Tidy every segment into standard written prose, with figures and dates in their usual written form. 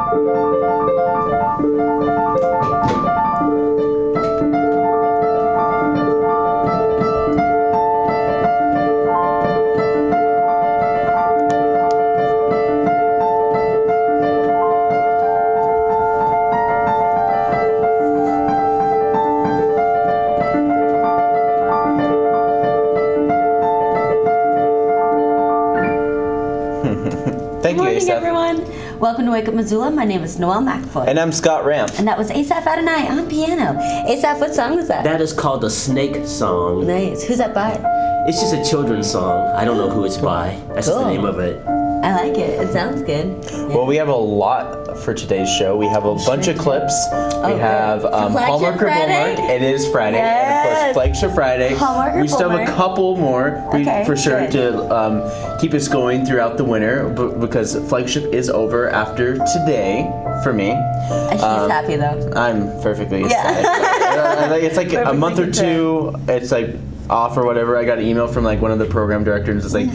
Thank you, Asaph. Good morning, everyone. Welcome to Wake Up Missoula. My name is Noelle McFoy. And I'm Scott Ramp. And that was Asaph Adonai on piano. Asaph, what song was that? That is called the Snake Song. Nice. Who's that by? It's just a children's song. I don't know who it's by. That's just the name of it. I like it. It sounds good. Yeah. Well, we have a lot for today's show. We have a bunch of clips. We have Hallmark or Friday? Bullmark. It is Friday. Yes. And of course, Flagship Friday. Hallmark or we still have a Bullmark? couple more for sure good. to keep us going throughout the winter because Flagship is over after today for me. He's happy, though. I'm perfectly ecstatic. It's like a month or two. It's like off or whatever. I got an email from like one of the program directors. It's like,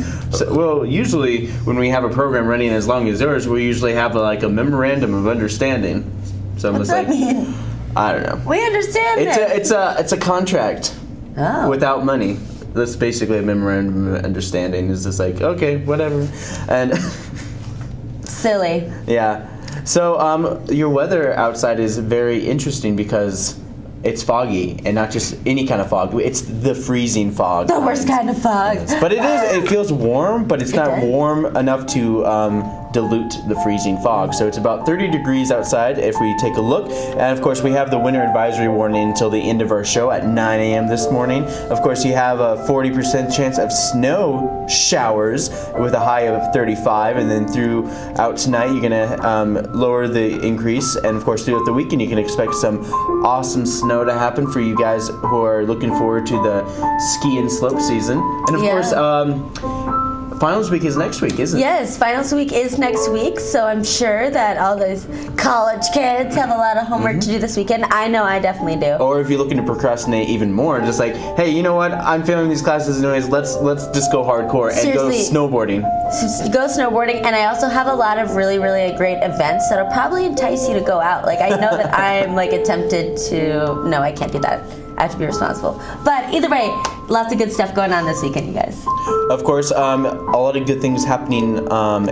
well, usually when we have a program running as long as yours, we usually have like a memorandum of understanding. So I'm What's just that mean? I don't know. We understand It's a contract without money. That's basically a memorandum of understanding. It's just like, okay, whatever. And Silly. yeah. So your weather outside is very interesting because it's foggy, and not just any kind of fog. It's the freezing fog. The worst kind of fog. But it feels warm, but it's not does. warm enough to dilute the freezing fog. So it's about 30 degrees outside if we take a look. And of course, we have the winter advisory warning until the end of our show at 9 a.m. this morning. Of course, you have a 40% chance of snow showers with a high of 35. And then throughout tonight, you're going to lower the increase. And of course, throughout the weekend, you can expect some awesome snow to happen for you guys who are looking forward to the ski and slope season. And of course, finals week is next week, isn't it? Yes, finals week is next week, so I'm sure that all those college kids have a lot of homework to do this weekend. I know I definitely do. Or if you're looking to procrastinate even more, just like, hey, you know what? I'm failing these classes anyways. Let's just go hardcore and go snowboarding. Go snowboarding, and I also have a lot of really, really great events that'll probably entice you to go out. Like, I know that I'm like tempted to. No, I can't do that. I have to be responsible. But either way, lots of good stuff going on this weekend, you guys. Of course, a lot of good things happening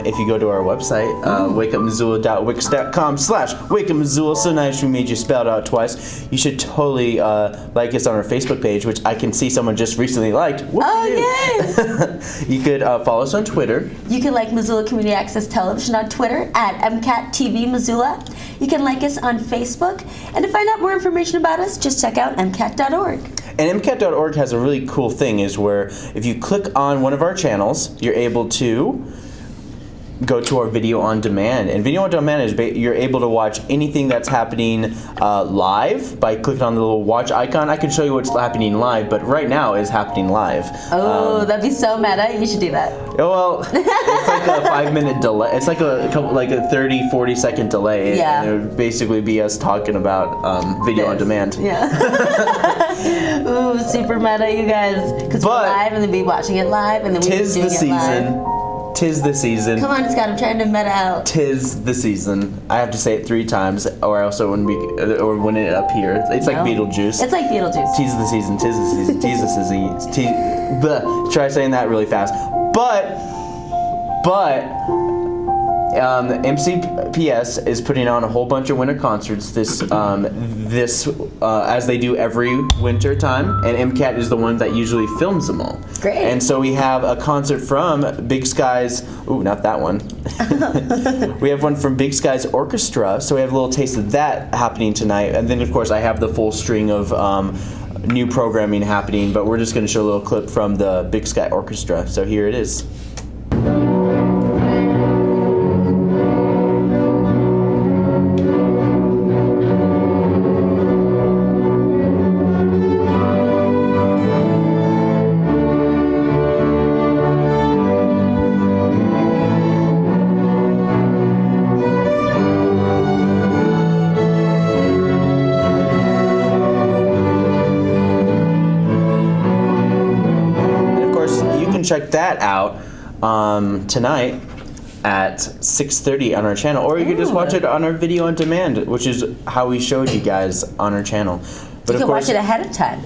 if you go to our website, wakeupmissoula.wix.com/wakeupmissoula. So nice we made you spell it out twice. You should totally like us on our Facebook page, which I can see someone just recently liked. Yes! You could follow us on Twitter. You can like Missoula Community Access Television on Twitter at MCAT TV Missoula. You can like us on Facebook. And to find out more information about us, just check out MCAT.org. And MCAT.org has a really cool thing is where if you click on one of our channels, you're able to go to our video on demand. And video on demand is you're able to watch anything that's happening live by clicking on the little watch icon. I can show you what's happening live, but right now is happening live. Oh, that'd be so meta. You should do that. Well, it's like a 5-minute delay. It's like a 30-40 second delay. Yeah. And it would basically be us talking about video on demand. Yeah. Ooh, super meta, you guys. Because we're live and then be watching it live and then we're doing it live. Tis the season. Come on, Scott, I'm trying to meta out. Tis the season. I have to say it 3 times, or else it wouldn't be, or when it up here. It's like Beetlejuice. It's like Beetlejuice. Tis the season. Tis the season. Tis the season. Try saying that really fast. But MCPS is putting on a whole bunch of winter concerts this as they do every winter time, and MCAT is the one that usually films them all. Great. And so we have a concert from Big Sky's. Ooh, not that one. We have one from Big Sky's Orchestra, so we have a little taste of that happening tonight. And then, of course, I have the full string of new programming happening, but we're just going to show a little clip from the Big Sky Orchestra. So here it is. Check that out tonight at 6:30 on our channel, or you can just watch it on our video on demand, which is how we showed you guys on our channel. But you can watch it ahead of time.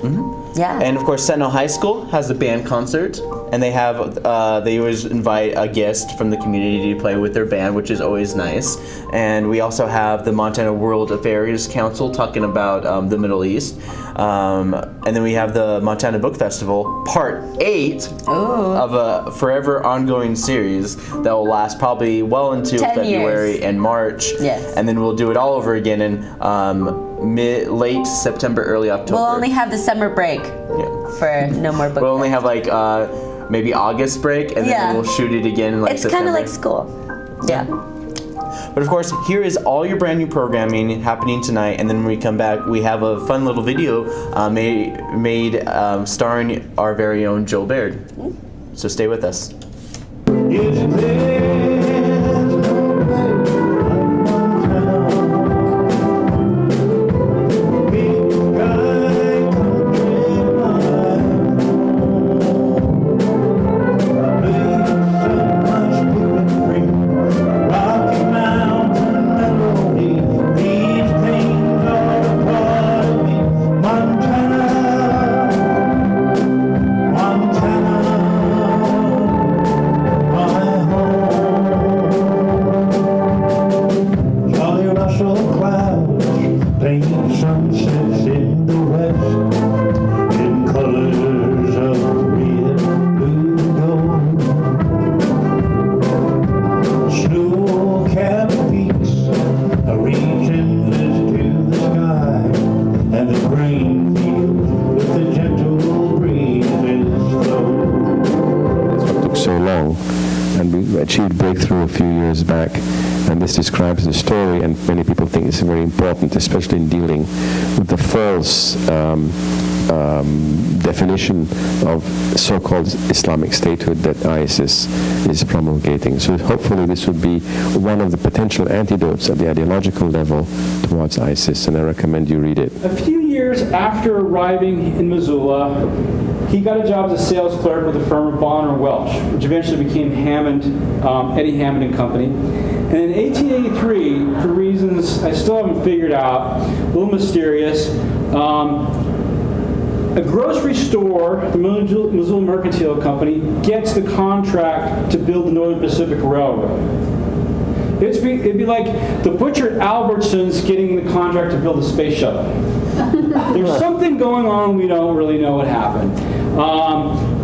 Yeah. And of course, Sentinel High School has a band concert, and they have they always invite a guest from the community to play with their band, which is always nice. And we also have the Montana World Affairs Council talking about the Middle East. And then we have the Montana Book Festival, Part 8 of a forever ongoing series that will last probably well into 10 February years. and March. Yes. And then we'll do it all over again in late September, early October. We'll only have the summer break for no more book. We'll only have like maybe August break, and then we'll shoot it again in like it's September. kind of like school. Yeah. But of course, here is all your brand new programming happening tonight, and then when we come back, we have a fun little video made starring our very own Joel Baird. So stay with us. Achieved breakthrough a few years back, and this describes the story, and many people think it's very important, especially in dealing with the false definition of so-called Islamic statehood that ISIS is promulgating. So hopefully this would be one of the potential antidotes at the ideological level towards ISIS, and I recommend you read it. A few years after arriving in Missoula, he got a job as a sales clerk with the firm of Bonner & Welch, which eventually became Eddie Hammond and Company. And in 1883, for reasons I still haven't figured out, a little mysterious, a grocery store, the Missoula Mercantile Company, gets the contract to build the Northern Pacific Railroad. It'd be like the butcher at Albertsons getting the contract to build a space shuttle. There's something going on, we don't really know what happened.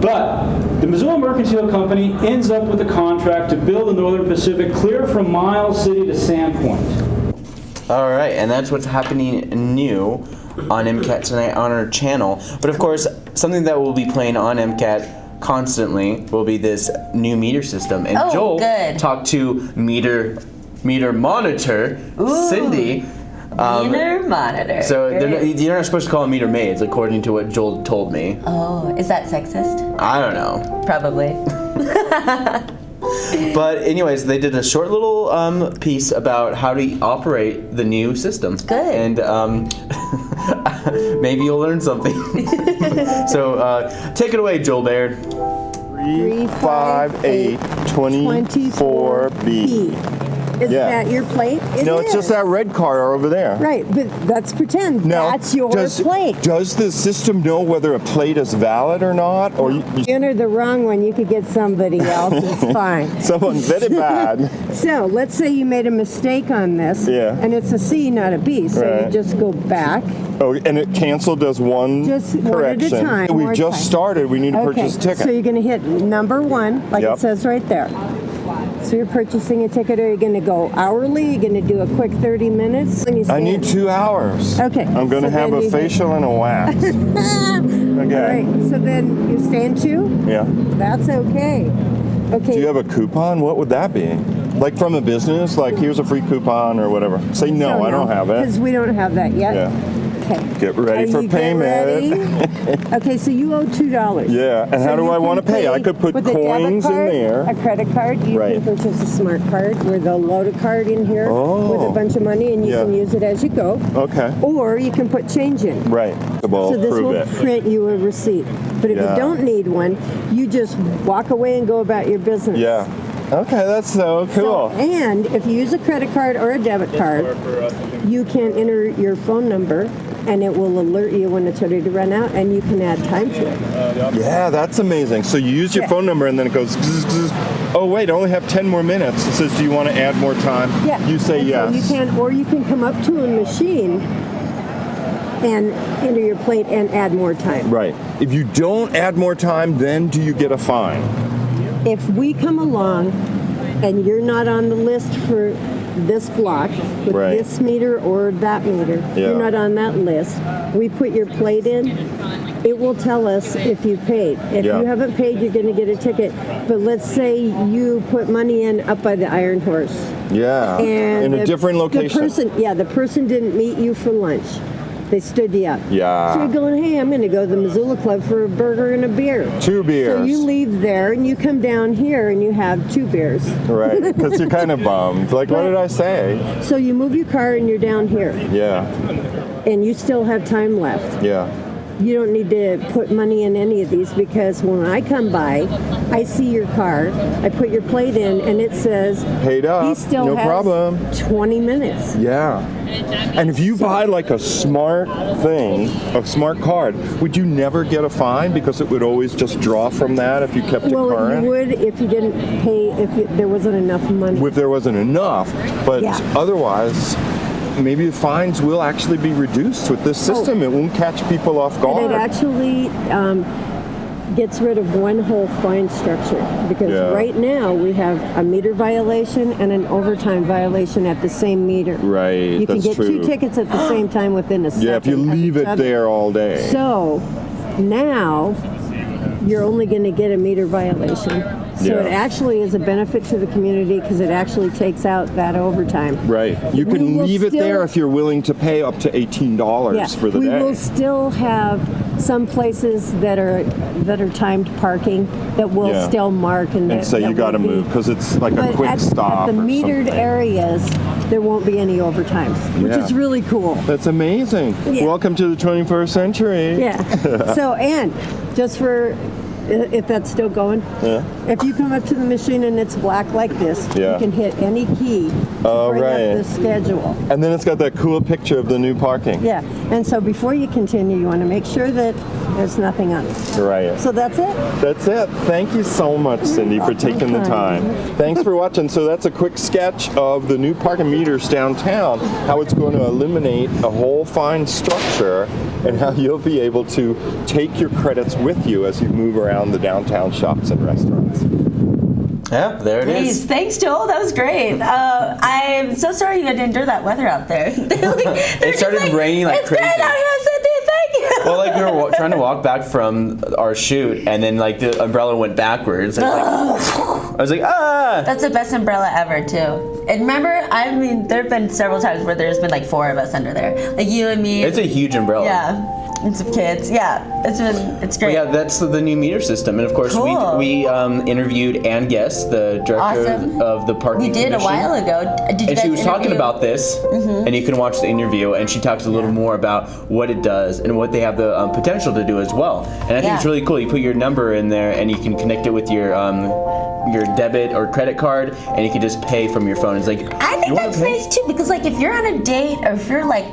But the Missoula Mercantile Company ends up with a contract to build the Northern Pacific clear from Miles City to Sandpoint. All right, and that's what's happening new on MCAT tonight on our channel. But of course, something that will be playing on MCAT constantly will be this new meter system. And Joel talked to meter monitor Cindy. Meter monitor. So you're not supposed to call them meter maids, according to what Joel told me. Oh, is that sexist? I don't know. Probably. But anyways, they did a short little piece about how to operate the new system. Good. And maybe you'll learn something. So take it away, Joel Baird. 35824B. Is that your plate? No, it's just that red car over there. Right, but let's pretend that's your plate. Does the system know whether a plate is valid or not? Or you enter the wrong one, you could get somebody else. It's fine. Someone's very bad. So let's say you made a mistake on this, and it's a C, not a B. So you just go back. Oh, and it canceled as one correction. One at a time. We just started. We need to purchase a ticket. So you're going to hit number 1, like it says right there. So you're purchasing a ticket, or you're going to go hourly? You're going to do a quick 30 minutes? I need 2 hours. Okay. I'm going to have a facial and a wax. Okay. All right. So then you stand 2? Yeah. That's okay. Okay. Do you have a coupon? What would that be? Like from a business? Like here's a free coupon or whatever. Say no, I don't have it. Because we don't have that yet. Yeah. Okay. Get ready for payment. Okay, so you owe $2. Yeah, and how do I want to pay? I could put coins in there. A credit card. You can purchase a smart card where they'll load a card in here with a bunch of money, and you can use it as you go. Okay. Or you can put change in. Right. So this will print you a receipt. But if you don't need one, you just walk away and go about your business. Yeah. Okay, that's so cool. And if you use a credit card or a debit card, you can enter your phone number, and it will alert you when it's ready to run out, and you can add time to it. Yeah, that's amazing. So you use your phone number, and then it goes, zzz, zzz. Oh wait, I only have 10 more minutes. It says, do you want to add more time? Yeah. You say and yes. So you can, or you can come up to a machine and enter your plate and add more time. Right. If you don't add more time, then do you get a fine? If we come along and you're not on the list for this block with Right. this meter or that meter, you're not on that list, we put your plate in, it will tell us if you paid. If you haven't paid, you're going to get a ticket. But let's say you put money in up by the Iron Horse. Yeah. And in a different location. The person didn't meet you for lunch. They stood you up. Yeah. So you're going, hey, I'm going to go to the Missoula Club for a burger and a beer. 2 beers. So you leave there and you come down here and you have 2 beers. Right, because you're kind of bummed. Like, what did I say? So you move your car and you're down here. Yeah. And you still have time left. Yeah. You don't need to put money in any of these, because when I come by, I see your car, I put your plate in, and it says, Paid up, he still no has problem. 20 minutes. Yeah. And if you buy like a smart thing, a smart card, would you never get a fine because it would always just draw from that if you kept it Well, current? you would if you didn't pay, there wasn't enough money. If there wasn't enough, but otherwise, maybe the fines will actually be reduced with this system. It won't catch people off guard. And it actually gets rid of one whole fine structure, because right now we have a meter violation and an overtime violation at the same meter. Right, You can that's get true. 2 tickets at the same time within a second. Yeah, if you leave it there all day. So now you're only going to get a meter violation. So it actually is a benefit to the community, because it actually takes out that overtime. Right. You We can will leave it there still- if you're willing to pay up to $18 for the we day. will still have some places that are timed parking that will still mark and say that you got to will be- move because it's like a But quick at, stop. At the or metered something. areas, there won't be any overtimes, which is really cool. That's amazing. Yeah. Welcome to the 21st century. Yeah. So, and just for, if that's still going, if you come up to the machine and it's black like this, you can hit any key to bring up the schedule. And then it's got that cool picture of the new parking. Yeah. And so before you continue, you want to make sure that there's nothing on it. Right. So that's it. That's it. Thank you so much, Cindy, for taking the time. Thanks for watching. So that's a quick sketch of the new parking meters downtown, how it's going to eliminate a whole fine structure, and how you'll be able to take your credits with you as you move around the downtown shops and restaurants. Yeah, there it is. Thanks, Joel. That was great. I'm so sorry you had to endure that weather out there. It started raining like it's crazy. great out here, Cindy. Thank you. Well, like we were trying to walk back from our shoot, and then like the umbrella went backwards. And, I was like, ah! That's the best umbrella ever, too. And remember, I mean, there have been several times where there's been like 4 of us under there, like you and me. It's a huge umbrella. Yeah. And some kids. Yeah. It's great. Well, yeah, that's the new meter system, and of course Cool. we interviewed Ann Guest, the director of the parking. We did commission. a while ago. Did you And guys she was talking interview? about this, and you can watch the interview, and she talks a little more about what it does and what they have the potential to do as well. And I think it's really cool. You put your number in there, and you can connect it with your debit or credit card, and you can just pay from your phone. It's like, I think that's nice too, because like if you're on a date, or if you're like,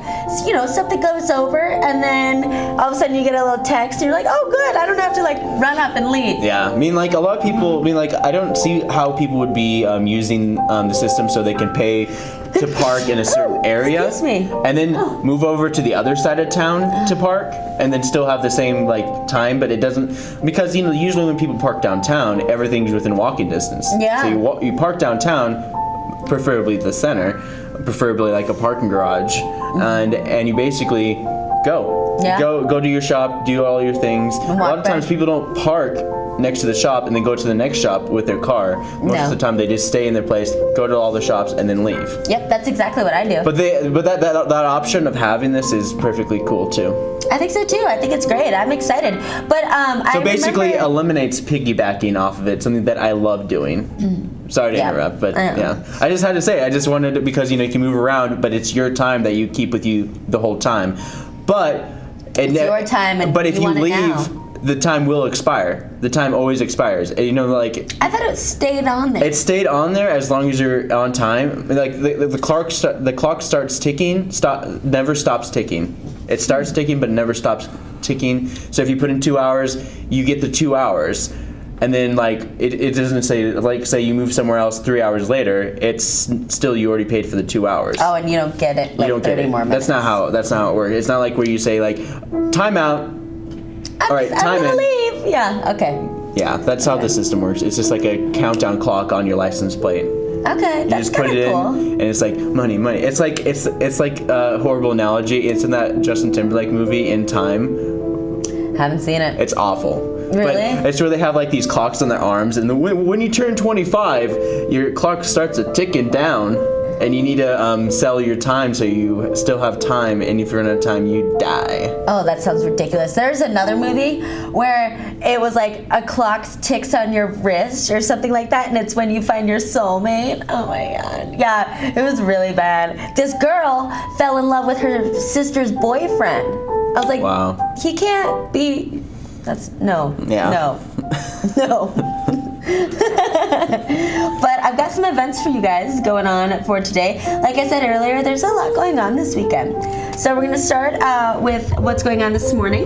you know, something goes over, and then all of a sudden you get a little text, and you're like, oh good, I don't have to like run up and leave. Yeah, I mean, like a lot of people, I don't see how people would be using the system so they can pay to park in a certain area, excuse me. and then move over to the other side of town to park, and then still have the same like time, but it doesn't, because you know usually when people park downtown, everything's within walking distance. Yeah. So you park downtown, preferably the center, preferably like a parking garage, and you basically go. Yeah. Go do your shop, do all your things. A lot of times people don't park next to the shop and then go to the next shop with their car. Most of the time they just stay in their place, go to all the shops, and then leave. Yep, that's exactly what I do. But that option of having this is perfectly cool too. I think so too. I think it's great. I'm excited. But So basically remember, eliminates piggybacking off of it, something that I love doing. Sorry to interrupt, but yeah. I just had to say, I just wanted to, because you know you can move around, but it's your time that you keep with you the whole time. But it's your time, and but if you want it leave now. the time will expire. The time always expires. And, you know, like I thought it stayed on there. it stayed on there as long as you're on time. Like the clock starts ticking. Never stops ticking. It starts ticking but never stops ticking. So if you put in 2 hours, you get the 2 hours. And then, like, it doesn't say, like, say you move somewhere else 3 hours later, it's still, you already paid for the 2 hours. Oh, and you don't get it, like, you don't 30 get it. more minutes. That's not how it works. It's not like where you say, like, time out. All right, time I'm gonna in. leave. Yeah, okay. Yeah, that's how the system works. It's just like a countdown clock on your license plate. Okay, You that's just put kind it of in, cool. and it's like money. It's like a horrible analogy. It's in that Justin Timberlake movie, In Time. Haven't seen it. It's awful. Really? But it's where they have like these clocks on their arms, and when you turn 25, your clock starts ticking down, and you need to sell your time so you still have time, and if you run out of time, you die. Oh, that sounds ridiculous. There's another movie where it was like a clock ticks on your wrist or something like that, and it's when you find your soulmate. Oh my god. Yeah, it was really bad. This girl fell in love with her sister's boyfriend. I was like, Wow. He can't be... No. Yeah. No. But I've got some events for you guys going on for today. Like I said earlier, there's a lot going on this weekend. So we're going to start with what's going on this morning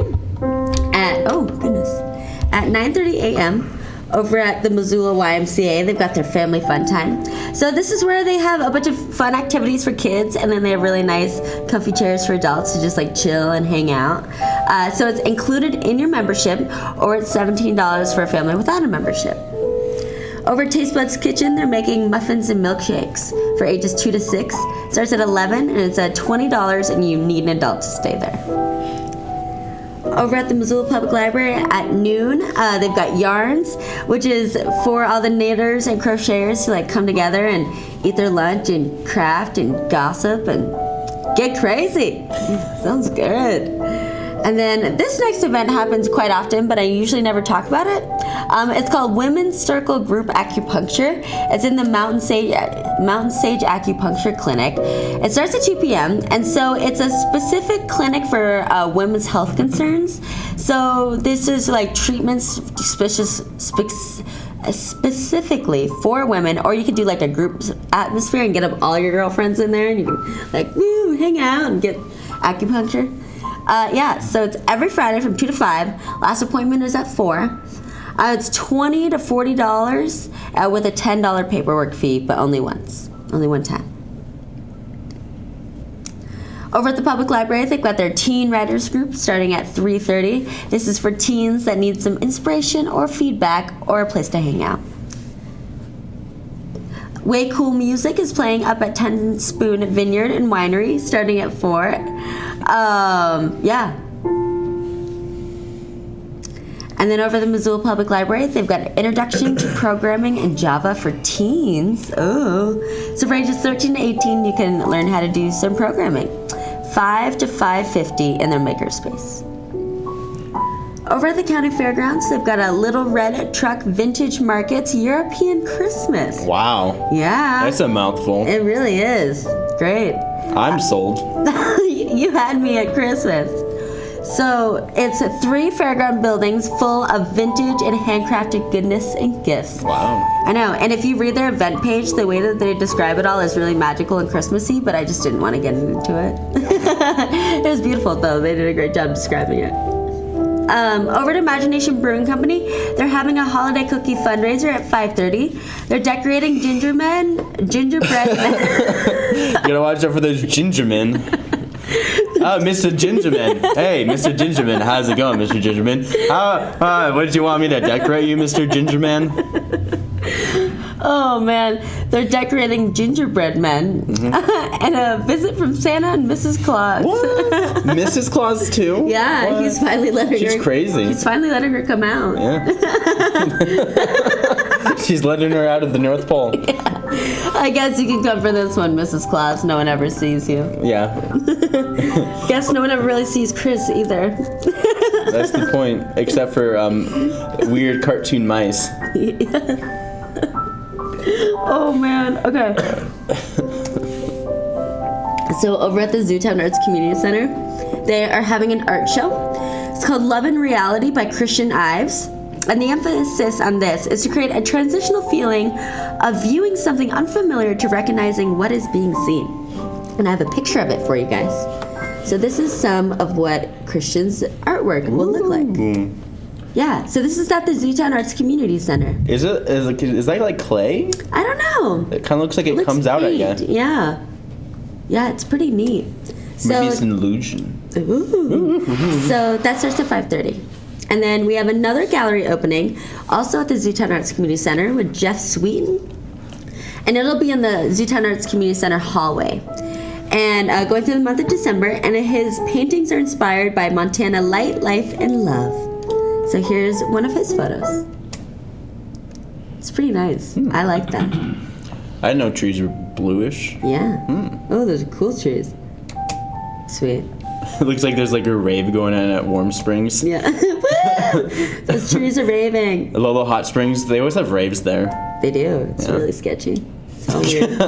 at 9:30 a.m. over at the Missoula YMCA. They've got their family fun time. So this is where they have a bunch of fun activities for kids, and then they have really nice comfy chairs for adults to just like chill and hang out. So it's included in your membership, or it's $17 for a family without a membership. Over at Taste Buds Kitchen, they're making muffins and milkshakes for ages 2 to 6. Starts at 11, and it's at $20, and you need an adult to stay there. Over at the Missoula Public Library at noon, they've got yarns, which is for all the knitters and crocheters to like come together and eat their lunch and craft and gossip and get crazy. Sounds good. And then this next event happens quite often, but I usually never talk about it. It's called Women's Circle Group Acupuncture. It's in the Mountain Sage Acupuncture Clinic. It starts at 2 p.m. and so it's a specific clinic for women's health concerns. So this is like treatments specifically for women, or you could do like a group atmosphere and get up all your girlfriends in there, and you can like woo, hang out and get acupuncture. So it's every Friday from 2 to 5. Last appointment is at 4. It's $20 to $40 with a $10 paperwork fee, but only one time. Over at the public library, they've got their teen writers group starting at 3:30. This is for teens that need some inspiration or feedback or a place to hang out. Way Cool Music is playing up at 10 Spoon Vineyard and Winery starting at 4. And then over the Missoula Public Library, they've got an Introduction to Programming in Java for Teens. Oh. So for ages 13 to 18, you can learn how to do some programming. 5 to 5:50 in their makerspace. Over at the county fairgrounds, they've got a Little Red Truck Vintage Market's European Christmas. Wow. Yeah. That's a mouthful. It really is. Great. I'm sold. You had me at Christmas. So it's 3 fairground buildings full of vintage and handcrafted goodness and gifts. Wow. I know, and if you read their event page, the way that they describe it all is really magical and Christmassy, but I just didn't want to get into it. It was beautiful though, they did a great job describing it. Over to Imagination Brewing Company, they're having a holiday cookie fundraiser at 5:30. They're decorating gingerbread men. You gotta watch out for those gingermen. Mr. Gingerman. Hey, Mr. Gingerman. How's it going, Mr. Gingerman? What did you want me to decorate you, Mr. Gingerman? Oh man, they're decorating gingerbread men. And a visit from Santa and Mrs. Claus. What? Mrs. Claus too? Yeah, What? he's finally letting her. She's crazy. He's finally letting her come out. Yeah. She's letting her out of the North Pole. Yeah. I guess you can come for this one, Mrs. Claus. No one ever sees you. Yeah. Guess no one ever really sees Chris either. That's the point. Except for weird cartoon mice. Oh man. Okay. So over at the Zootown Arts Community Center, they are having an art show. It's called Love and Reality by Christian Ives. And the emphasis on this is to create a transitional feeling of viewing something unfamiliar to recognizing what is being seen. And I have a picture of it for you guys. So this is some of what Christian's artwork will look like. Yeah, so this is at the Zootown Arts Community Center. Is that like clay? I don't know. It kind of looks like it comes out at you. Yeah. Yeah, it's pretty neat. Maybe it's an illusion. Ooh. So that starts at 5:30. And then we have another gallery opening, also at the Zootown Arts Community Center with Jeff Sweeten. And it'll be in the Zootown Arts Community Center hallway. And going through the month of December, and his paintings are inspired by Montana light, life, and love. So here's one of his photos. It's pretty nice. I like that. I didn't know trees were bluish. Yeah. Oh, those are cool trees. Sweet. It looks like there's like a rave going on at Warm Springs. Yeah. Woo! Those trees are raving. Lolo Hot Springs, they always have raves there. They do. It's really sketchy. So weird.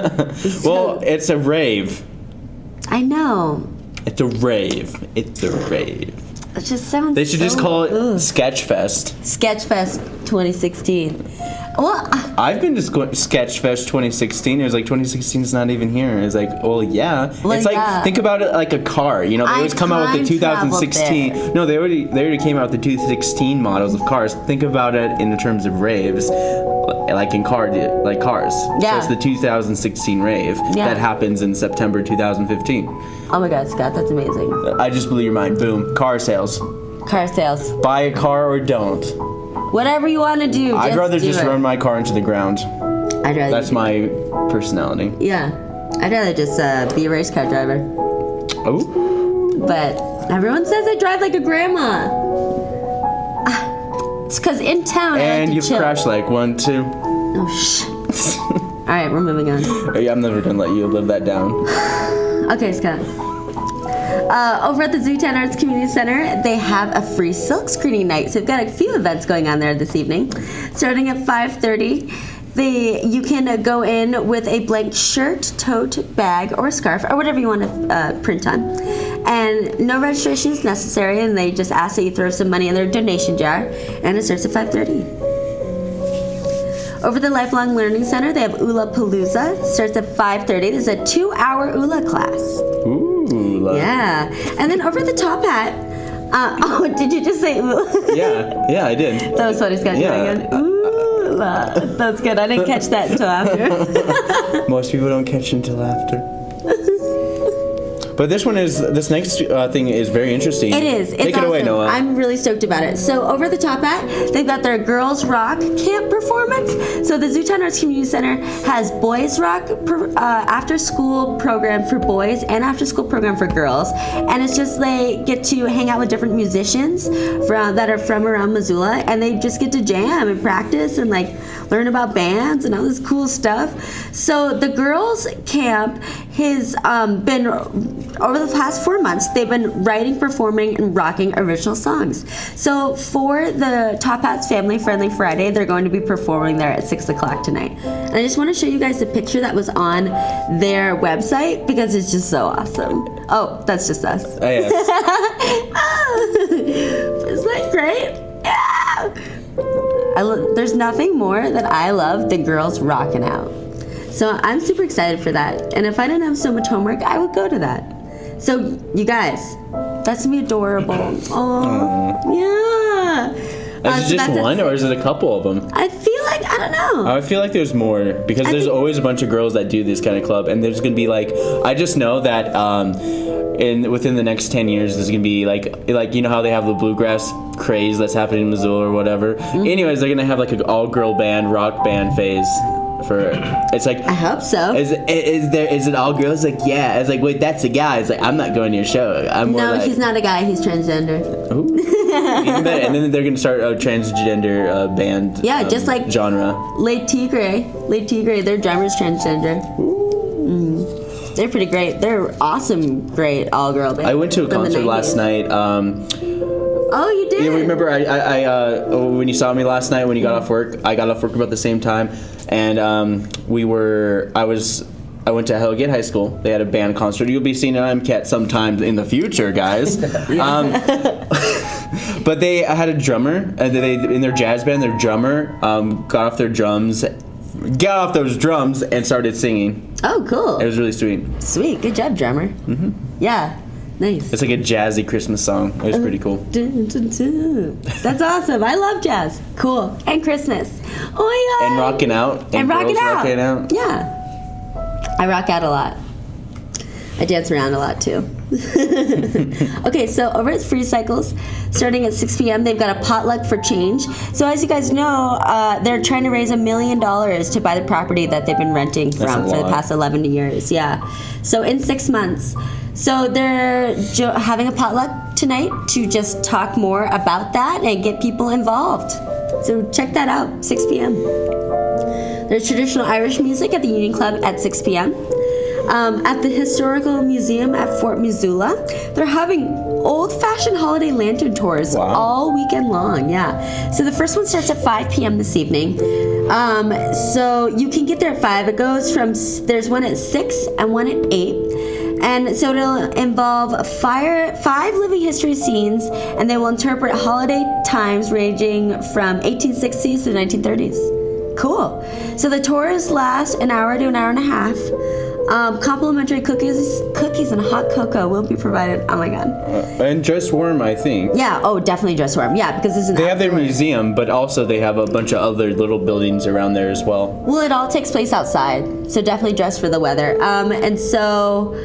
Well, it's a rave. I know. It's a rave. It's a rave. It just sounds. They should just call it Sketchfest. Sketchfest 2016. Well, I've been to Sketchfest 2016. It was like 2016 is not even here. It's like, well, yeah. Well, it's like think about it like a car. You know, they always come out with the 2016. No, they already came out with the 2016 models of cars. Think about it in the terms of raves, like in cars. Yeah. So it's the 2016 rave that happens in September 2015. Oh my God, Scott, that's amazing. I just blew your mind. Boom. Car sales. Car sales. Buy a car or don't. Whatever you want to do. I'd rather just run my car into the ground. I'd rather. That's my personality. Yeah. I'd rather just be a race car driver. Oh. But everyone says I drive like a grandma. It's because in town I like to you've chill. crashed like 1, 2. Oh, shh. All right, we're moving on. I'm never gonna let you live that down. Okay, Scott. Over at the Zootown Arts Community Center, they have a free silk screening night. So they've got a few events going on there this evening. Starting at 5:30, you can go in with a blank shirt, tote, bag, or scarf, or whatever you want to print on. And no registration is necessary, and they just ask that you throw some money in their donation jar, and it starts at 5:30. Over the Lifelong Learning Center, they have Ula Palooza. Starts at 5:30. This is a 2-hour Ula class. Ooh, love. Yeah. And then over at the Top Hat, did you just say Ula? Yeah, I did. That was funny, Scott. Yeah. Ula. That's good. I didn't catch that until after. Most people don't catch until after. But this next thing is very interesting. It is. It's Take it away, awesome. Noelle. I'm really stoked about it. So over at the Top Hat, they've got their Girls Rock Camp performance. So the Zootown Arts Community Center has Boys Rock after-school program for boys and after-school program for girls. And it's just they get to hang out with different musicians that are from around Missoula, and they just get to jam and practice and like learn about bands and all this cool stuff. So the Girls Camp has been, over the past 4 months, they've been writing, performing, and rocking original songs. So for the Top Hats Family Friendly Friday, they're going to be performing there at 6 o'clock tonight. And I just want to show you guys the picture that was on their website because it's just so awesome. Oh, that's just us. Oh, yeah. Isn't that great? Yeah! There's nothing more that I love than girls rocking out. So I'm super excited for that. And if I didn't have so much homework, I would go to that. So you guys, that's gonna be adorable. Oh, yeah. Is it just one, or is it a couple of them? I feel like, I don't know. I feel like there's more, because there's always a bunch of girls that do this kind of club, and there's gonna be like, I just know that within the next 10 years, there's gonna be like you know how they have the bluegrass craze that's happening in Missoula or whatever. Mm-hmm. Anyways, they're gonna have like an all-girl band, rock band phase. It's like, I hope so. Is it all girls? Like, yeah. It's like, wait, that's a guy. It's like, I'm not going to your show. No, he's not a guy. He's transgender. Ooh. Even better. And then they're going to start a transgender band. Yeah, just like genre. Late Tigre, their drummer's transgender. They're pretty great. They're awesome, great all-girl band. I went to a concert last night. Oh, you did? Yeah, remember I when you saw me last night when you got off work? I got off work about the same time, and I went to Hellgate High School. They had a band concert. You'll be seeing an MCAT sometime in the future, guys. But they had a drummer. They in their jazz band. Their drummer got off those drums and started singing. Oh, cool. It was really sweet. Sweet. Good job, drummer. Mm-hmm. Yeah. Nice. It's like a jazzy Christmas song. It was pretty cool. Dun, dun, dun. That's awesome. I love jazz. Cool. And Christmas. Oh my God. And rocking out. And rocking girls out. rocking out. Yeah. I rock out a lot. I dance around a lot too. Okay, so over at Free Cycles, starting at 6 p.m., they've got a potluck for change. So as you guys know, they're trying to raise $1 million to buy the property that they've been renting from for the past 11 years. Yeah. So in 6 months. So they're having a potluck tonight to just talk more about that and get people involved. So check that out, 6 p.m. There's traditional Irish music at the Union Club at 6 p.m. At the Historical Museum at Fort Missoula, they're having old-fashioned holiday lantern tours all weekend long. Yeah. So the first one starts at 5 p.m. this evening. So you can get there at 5. It goes from, there's one at 6 and one at 8. And so it'll involve 5 living history scenes, and they will interpret holiday times ranging from 1860s to the 1930s. Cool. So the tours last an hour to an hour and a half. Complimentary cookies and hot cocoa will be provided. Oh my God. And dress warm, I think. Yeah. Oh, definitely dress warm. Yeah, because this is. They have their museum, but also they have a bunch of other little buildings around there as well. Well, it all takes place outside, so definitely dress for the weather. And so.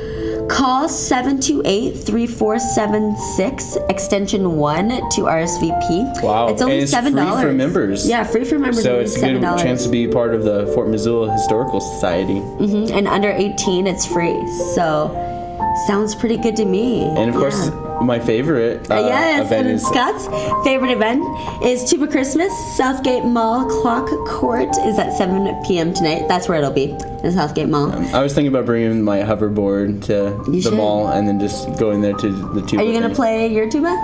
Call 728-3476 extension 1 to RSVP. Wow. It's only $7. Free for members. Yeah, free for members. So it's a good chance to be part of the Fort Missoula Historical Society. Mm-hmm. And under 18, it's free. So sounds pretty good to me. And of course, my favorite event is Scott's favorite event is Tuba Christmas. Southgate Mall Clock Court is at 7 p.m. tonight. That's where it'll be, in Southgate Mall. I was thinking about bringing my hoverboard to the mall and then just going there to the tuba. Are you gonna play your tuba?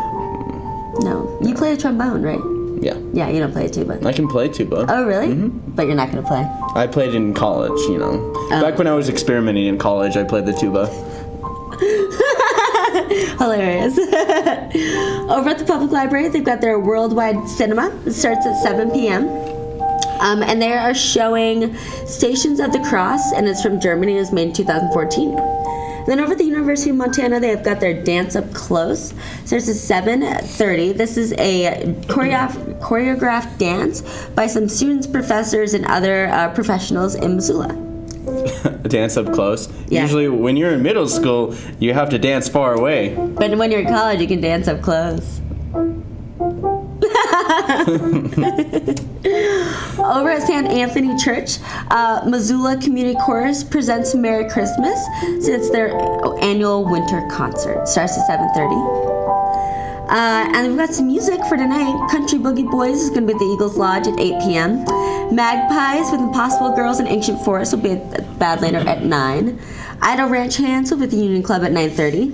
No, you play a trombone, right? Yeah. Yeah, you don't play a tuba. I can play tuba. Oh, really? Mm-hmm. But you're not gonna play. I played in college, you know. Back when I was experimenting in college, I played the tuba. Hilarious. Over at the public library, they've got their worldwide cinema. It starts at 7 p.m. And they are showing Stations of the Cross, and it's from Germany. It was made in 2014. Then over at the University of Montana, they have got their Dance Up Close. Starts at 7:30. This is a choreographed dance by some students, professors, and other professionals in Missoula. Dance up close. Yeah. Usually when you're in middle school, you have to dance far away. But when you're in college, you can dance up close. Over at St. Anthony Church, Missoula Community Chorus presents Merry Christmas. So it's their annual winter concert. Starts at 7:30. And we've got some music for tonight. Country Boogie Boys is going to be at the Eagles Lodge at 8 p.m. Magpies with Impossible Girls in Ancient Forest will be at Badlander at 9. Idle Ranch Hands will be at the Union Club at 9:30.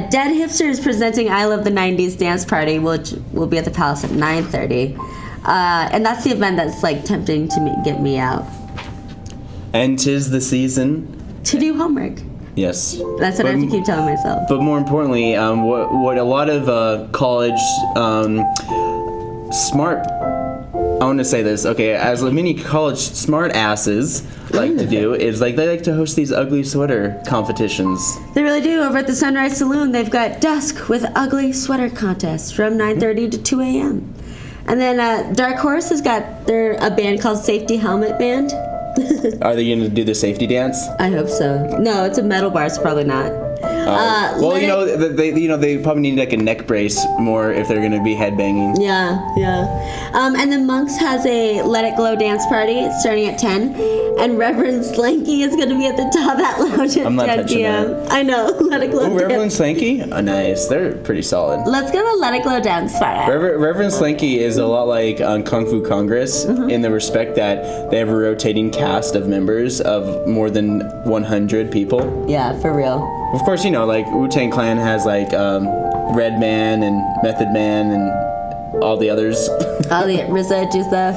Dead Hipsters presenting I Love the 90s Dance Party, which will be at the Palace at 9:30. And that's the event that's like tempting to get me out. And 'tis the season to do homework. Yes. That's what I have to keep telling myself. But more importantly, what a lot of college smart, I want to say this, okay, as many college smart asses like to do is like they like to host these ugly sweater competitions. They really do. Over at the Sunrise Saloon, they've got Dusk with Ugly Sweater Contest from 9:30 to 2 a.m. And then Dark Horse has got a band called Safety Helmet Band. Are they going to do the safety dance? I hope so. No, it's a metal bar, so probably not. Well, they probably need like a neck brace more if they're going to be headbanging. Yeah. And then Monks has a Let It Glow dance party starting at 10. And Reverend Slanky is going to be at the Top Hat Lounge at 10 p.m. I know. Let It Glow dance. Reverend Slanky? Oh, nice. They're pretty solid. Let's go to Let It Glow dance party. Reverend Slanky is a lot like Kung Fu Congress in the respect that they have a rotating cast of members of more than 100 people. Yeah, for real. Of course, like Wu-Tang Clan has like Redman and Method Man and all the others. All the RZA, Jizza.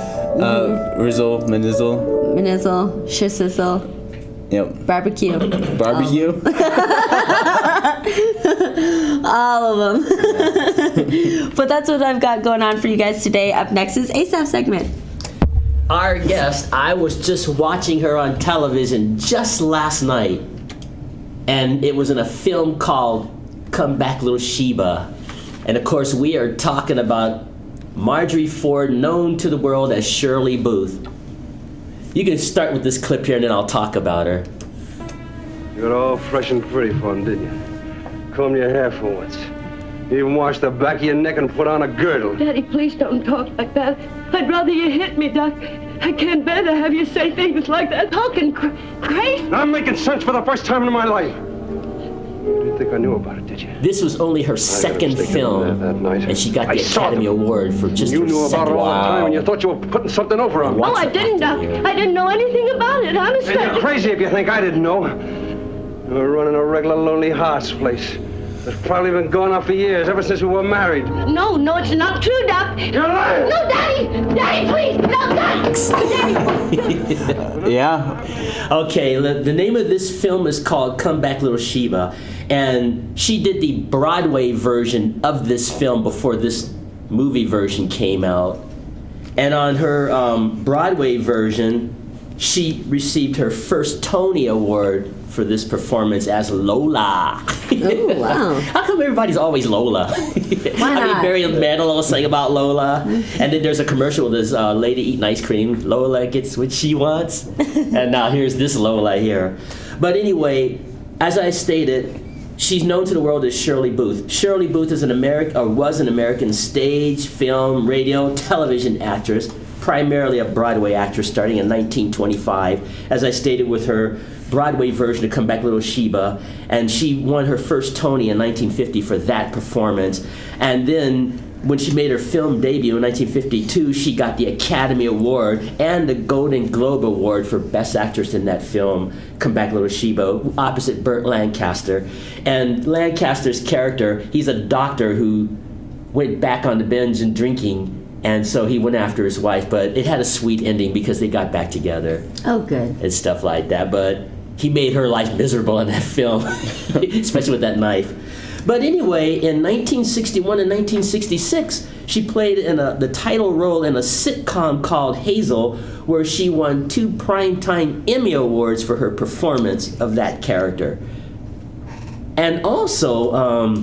Rizzle, Manizzle, Manizzle, Shizzle. Yep. Barbecue. Barbecue. All of them. But that's what I've got going on for you guys today. Up next is Asaph segment. Our guest, I was just watching her on television just last night, and it was in a film called Come Back Little Sheba. And of course, we are talking about Marjorie Ford, known to the world as Shirley Booth. You can start with this clip here, and then I'll talk about her. You got all fresh and pretty for him, didn't you? Combed your hair for once. You even washed the back of your neck and put on a girdle. Daddy, please don't talk like that. I'd rather you hit me, Doc. I can't bear to have you say things like that. Talking crazy. I'm making sense for the first time in my life. You didn't think I knew about it, did you? This was only her second film, that night. and she got the I saw Academy them. Award for just You her knew about it second all the film. time, and you thought you were putting something over on me. No, I didn't, Doc. I didn't know anything about it, honestly. And you're crazy if you think I didn't know. You're running a regular Lonely Hearts place. It's probably been going on for years, ever since we were married. No, it's not true, Doc. You're lying! No, Daddy! Daddy, please! No, Daddy! Yeah. Okay, the name of this film is called Come Back Little Sheba, and she did the Broadway version of this film before this movie version came out. And on her Broadway version, she received her first Tony Award for this performance as Lola. Oh, wow. How come everybody's always Lola? Why I mean, not? Barry Manilow sang about Lola, and then there's a commercial with this lady eating ice cream. Lola gets what she wants, and now here's this Lola here. But anyway, as I stated, she's known to the world as Shirley Booth. Shirley Booth is was an American stage, film, radio, television actress, primarily a Broadway actress starting in 1925, as I stated with her Broadway version of Come Back Little Sheba, and she won her first Tony in 1950 for that performance. And then when she made her film debut in 1952, she got the Academy Award and the Golden Globe Award for Best Actress in that film, Come Back Little Sheba, opposite Burt Lancaster. And Lancaster's character, he's a doctor who went back on the binge and drinking, and so he went after his wife, but it had a sweet ending because they got back together. Oh, good. And stuff like that, but he made her life miserable in that film, especially with that knife. But anyway, in 1961 and 1966, she played in the title role in a sitcom called Hazel, where she won 2 Primetime Emmy Awards for her performance of that character. And also,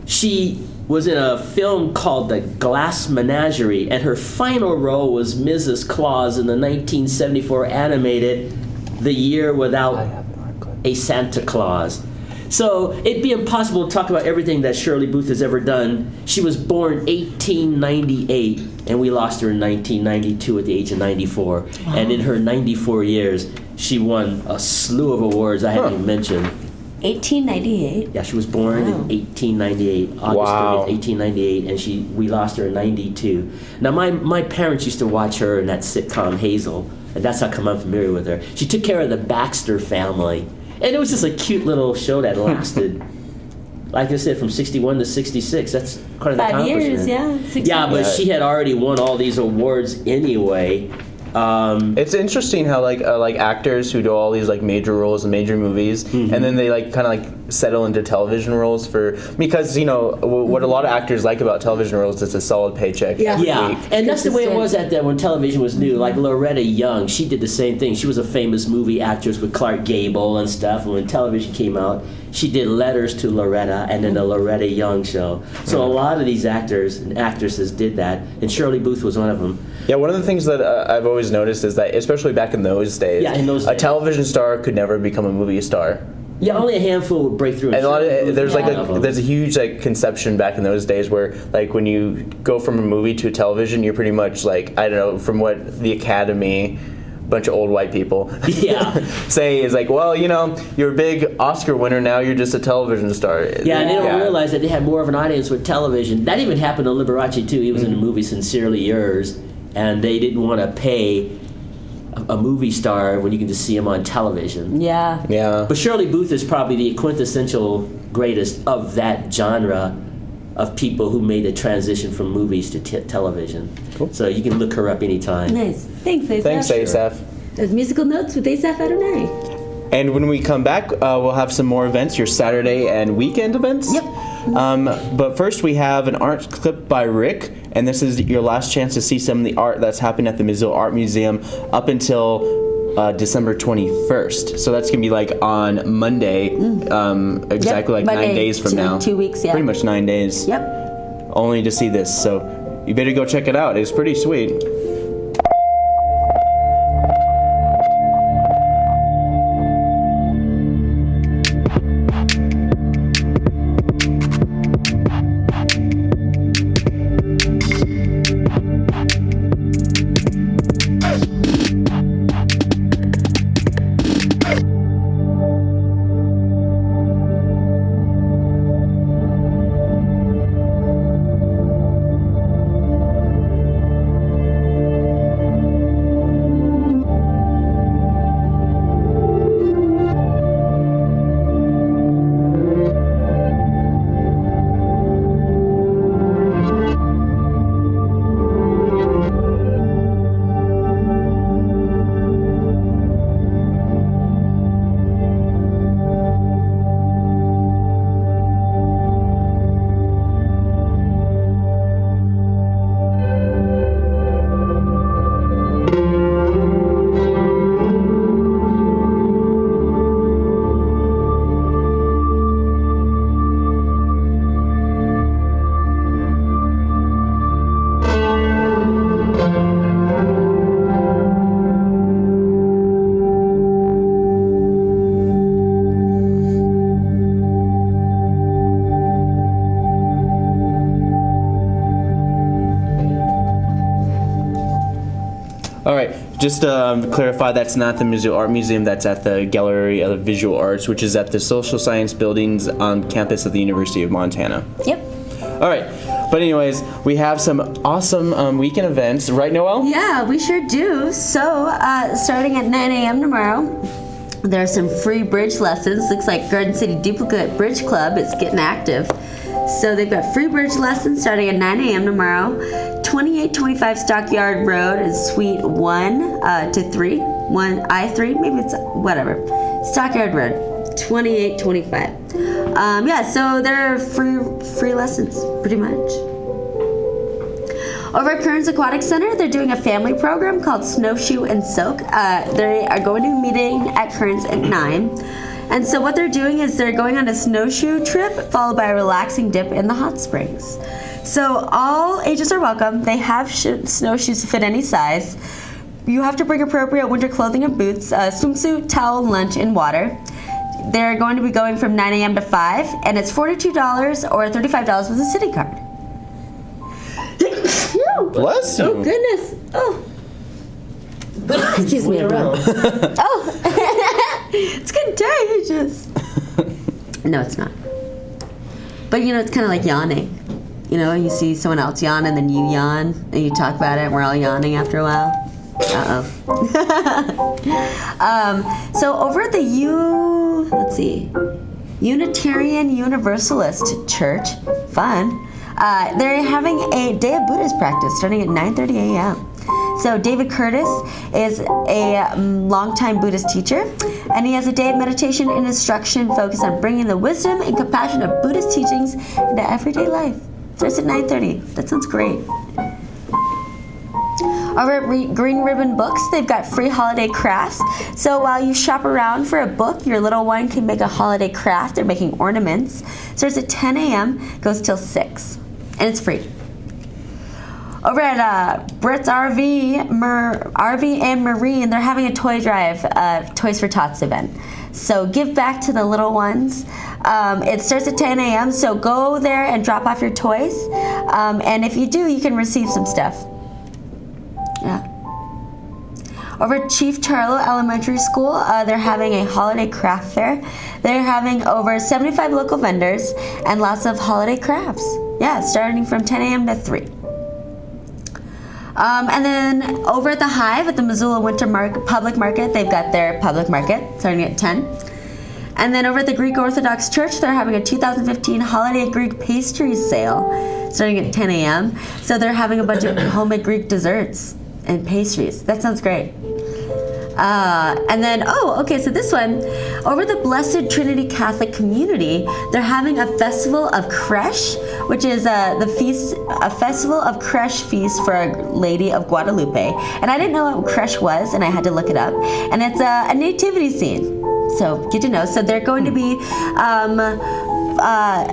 she was in a film called The Glass Menagerie, and her final role was Mrs. Claus in the 1974 animated The Year Without a Santa Claus. So it'd be impossible to talk about everything that Shirley Booth has ever done. She was born 1898, and we lost her in 1992 at the age of 94. Wow. And in her 94 years, she won a slew of awards I haven't even mentioned. 1898? Yeah, she was born in 1898, August 30th, 1898, and we lost her in 92. Now, my parents used to watch her in that sitcom Hazel, and that's how come I'm familiar with her. She took care of the Baxter family, and it was just a cute little show that lasted, like I said, from 61 to 66. That's quite an 5 accomplishment. years, yeah. 6 Yeah, but years. she had already won all these awards anyway. It's interesting how like actors who do all these like major roles in major movies, and then they like kind of like settle into television roles because what a lot of actors like about television roles is a solid paycheck. Yeah. every Yeah, week. and that's the way it was when television was new. Like Loretta Young, she did the same thing. She was a famous movie actress with Clark Gable and stuff. And when television came out, she did Letters to Loretta and then the Loretta Young show. So a lot of these actors and actresses did that, and Shirley Booth was one of them. Yeah, one of the things that I've always noticed is that, especially back in those days, a television star could never become a movie star. Yeah, only a handful would break through. And there's a huge like conception back in those days where like when you go from a movie to a television, you're pretty much like, I don't know, from what the Academy, bunch of old white people say is like, well, you're a big Oscar winner, now you're just a television star. Yeah, and they don't realize that they had more of an audience with television. That even happened to Liberace too. He was in the movie Sincerely Yours, and they didn't want to pay a movie star when you can just see him on television. Yeah. Yeah. But Shirley Booth is probably the quintessential greatest of that genre of people who made the transition from movies to television. Cool. So you can look her up anytime. Nice. Thanks, Asaph. Thanks, Asaph. Those musical notes with Asaph Adonai. And when we come back, we'll have some more events, your Saturday and weekend events. Yep. But first, we have an art clip by Rick, and this is your last chance to see some of the art that's happening at the Missoula Art Museum up until December 21st. So that's going to be like on Monday, exactly like Monday, 9 days from now. 2 weeks, yeah. Pretty much 9 days. Yep. Only to see this. So you better go check it out. It's pretty sweet. All right, just to clarify, that's not the Missoula Art Museum. That's at the Gallery of Visual Arts, which is at the Social Science Buildings on campus of the University of Montana. Yep. All right, but anyways, we have some awesome weekend events, right, Noelle? Yeah, we sure do. So, starting at 9 a.m. tomorrow, there are some free bridge lessons. Looks like Garden City Duplicate Bridge Club is getting active. So they've got free bridge lessons starting at 9 a.m. tomorrow. 2825 Stockyard Road is Suite 1 to 3. 1I3, maybe it's whatever. Stockyard Road, 2825. Yeah, so they're free lessons, pretty much. Over at Kearns Aquatic Center, they're doing a family program called Snowshoe and Soak. They are going to be meeting at Kearns at 9. And so what they're doing is they're going on a snowshoe trip followed by a relaxing dip in the hot springs. So all ages are welcome. They have snowshoes to fit any size. You have to bring appropriate winter clothing and boots, swimsuit, towel, lunch, and water. They're going to be going from 9 a.m. to 5, and it's $42 or $35 with a city card. Bless you. Oh, goodness. Oh. Excuse me, everyone. Oh. It's contagious. No, it's not. But, it's kind of like yawning. You see someone else yawn, and then you yawn, and you talk about it, and we're all yawning after a while. Uh-oh. So over at the Unitarian Universalist Church, fun, they're having a day of Buddhist practice starting at 9:30 a.m. So David Curtis is a longtime Buddhist teacher, and he has a day of meditation and instruction focused on bringing the wisdom and compassion of Buddhist teachings into everyday life. Starts at 9:30. That sounds great. Over at Green Ribbon Books, they've got free holiday crafts. So while you shop around for a book, your little one can make a holiday craft. They're making ornaments. Starts at 10 a.m., goes till 6, and it's free. Over at Brett's RV and Marine, they're having a toy drive, Toys for Tots event. So give back to the little ones. It starts at 10 a.m., so go there and drop off your toys. And if you do, you can receive some stuff. Yeah. Over at Chief Charlo Elementary School, they're having a holiday craft fair. They're having over 75 local vendors and lots of holiday crafts. Yeah, starting from 10 a.m. to 3. And then over at the Hive at the Missoula Winter Public Market, they've got their public market starting at 10. And then over at the Greek Orthodox Church, they're having a 2015 Holiday Greek Pastries sale starting at 10 a.m. So they're having a bunch of homemade Greek desserts and pastries. That sounds great. And then, so this one, over the Blessed Trinity Catholic Community, they're having a festival of creche, which is a festival of creche feast for Our Lady of Guadalupe. And I didn't know what creche was, and I had to look it up. And it's a nativity scene. So good to know. So they're going to be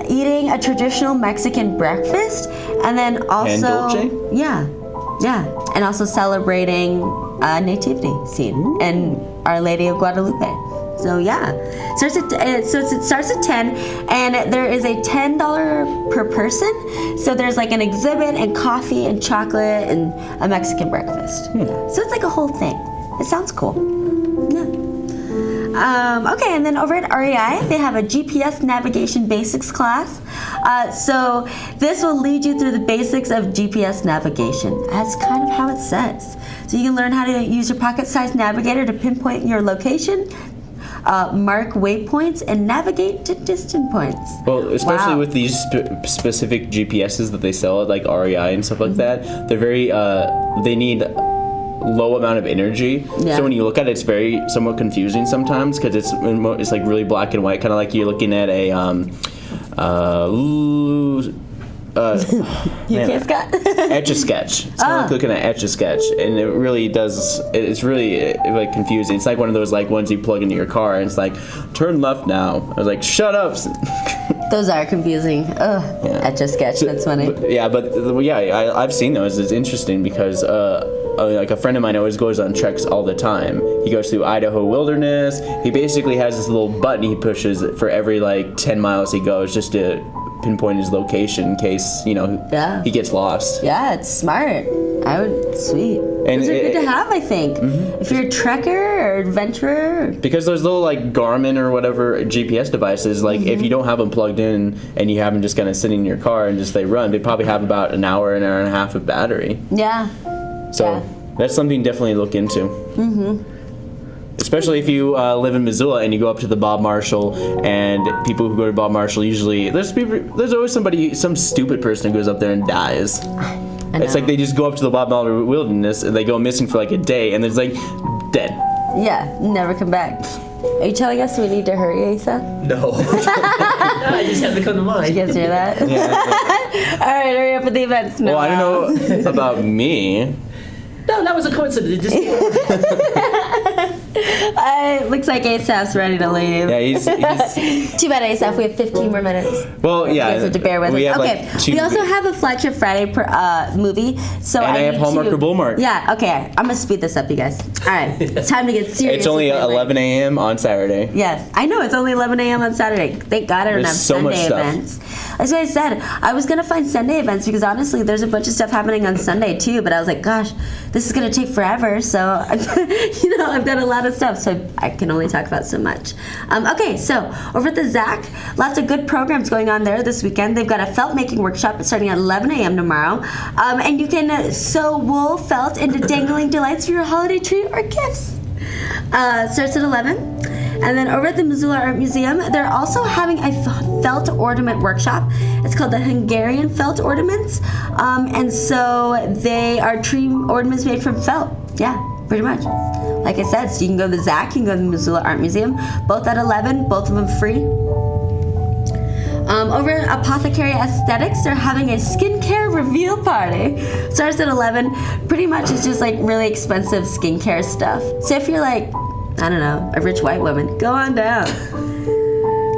eating a traditional Mexican breakfast, and then also yeah, and also celebrating a nativity scene and Our Lady of Guadalupe. So yeah, it starts at 10, and there is a $10 per person. So there's like an exhibit and coffee and chocolate and a Mexican breakfast. So it's like a whole thing. It sounds cool. Yeah. And then over at REI, they have a GPS navigation basics class. So this will lead you through the basics of GPS navigation. That's kind of how it says. So you can learn how to use your pocket-sized navigator to pinpoint your location, mark waypoints, and navigate to distant points. Well, especially with these specific GPSs that they sell at like REI and stuff like that, they're very, they need low amount of energy. Yeah. So when you look at it, it's very somewhat confusing sometimes because it's like really black and white, kind of like you're looking at a Etch-a-Sketch. It's kind of like looking at Etch-a-Sketch, and it really does. It's really like confusing. It's like one of those like ones you plug into your car, and it's like turn left now. I was like, shut up. Those are confusing. Ugh, yeah. Etch-a-Sketch. That's funny. I've seen those. It's interesting because like a friend of mine always goes on treks all the time. He goes through Idaho wilderness. He basically has this little button he pushes for every like 10 miles he goes just to pinpoint his location in case, he gets lost. Yeah, it's smart. Sweet. And those are good to have, I think. Mm-hmm. If you're a trekker or adventurer. Because those little like Garmin or whatever GPS devices, like if you don't have them plugged in and you have them just kind of sitting in your car and just they run, they probably have about an hour and a half of battery. Yeah. So that's something definitely to look into. Mm-hmm. Especially if you live in Missoula and you go up to the Bob Marshall, and people who go to Bob Marshall usually there's always some stupid person who goes up there and dies. It's like they just go up to the Bob Marshall wilderness and they go missing for like a day and it's like dead. Yeah, never come back. Are you telling us we need to hurry, Asa? No. I just had to come to mind. Did you guys hear that? Yeah. All right, hurry up with the events now. Well, I don't know about me. No, that was a coincidence. Looks like Asaph's ready to leave. Yeah, he's Too bad, Asaph. We have 15 more minutes. Well, yeah. You guys have to bear with us. Okay. Like we also have a Flagship Friday movie. So and I have Hallmark or Bullmark. Yeah, okay. I'm going to speed this up, you guys. All right. It's time to get serious. It's only 11 a.m. on Saturday. Yes. I know. It's only 11 a.m. on Saturday. Thank God I don't have so Sunday events. That's what I said. I was going to find Sunday events because honestly, there's a bunch of stuff happening on Sunday too. But I was like, gosh, this is going to take forever. So, I've got a lot of stuff. So I can only talk about so much. Okay, so over at the ZAC, lots of good programs going on there this weekend. They've got a felt making workshop starting at 11 a.m. tomorrow. And you can sew wool felt into dangling delights for your holiday tree or gifts. Starts at 11. And then over at the Missoula Art Museum, they're also having a felt ornament workshop. It's called the Hungarian Felt Ornaments. And so they are tree ornaments made from felt. Yeah, pretty much. Like I said, so you can go to the ZAC, you can go to the Missoula Art Museum, both at 11, both of them free. Over at Apothecary Aesthetics, they're having a skincare reveal party. Starts at 11. Pretty much it's just like really expensive skincare stuff. So if you're like, I don't know, a rich white woman, go on down.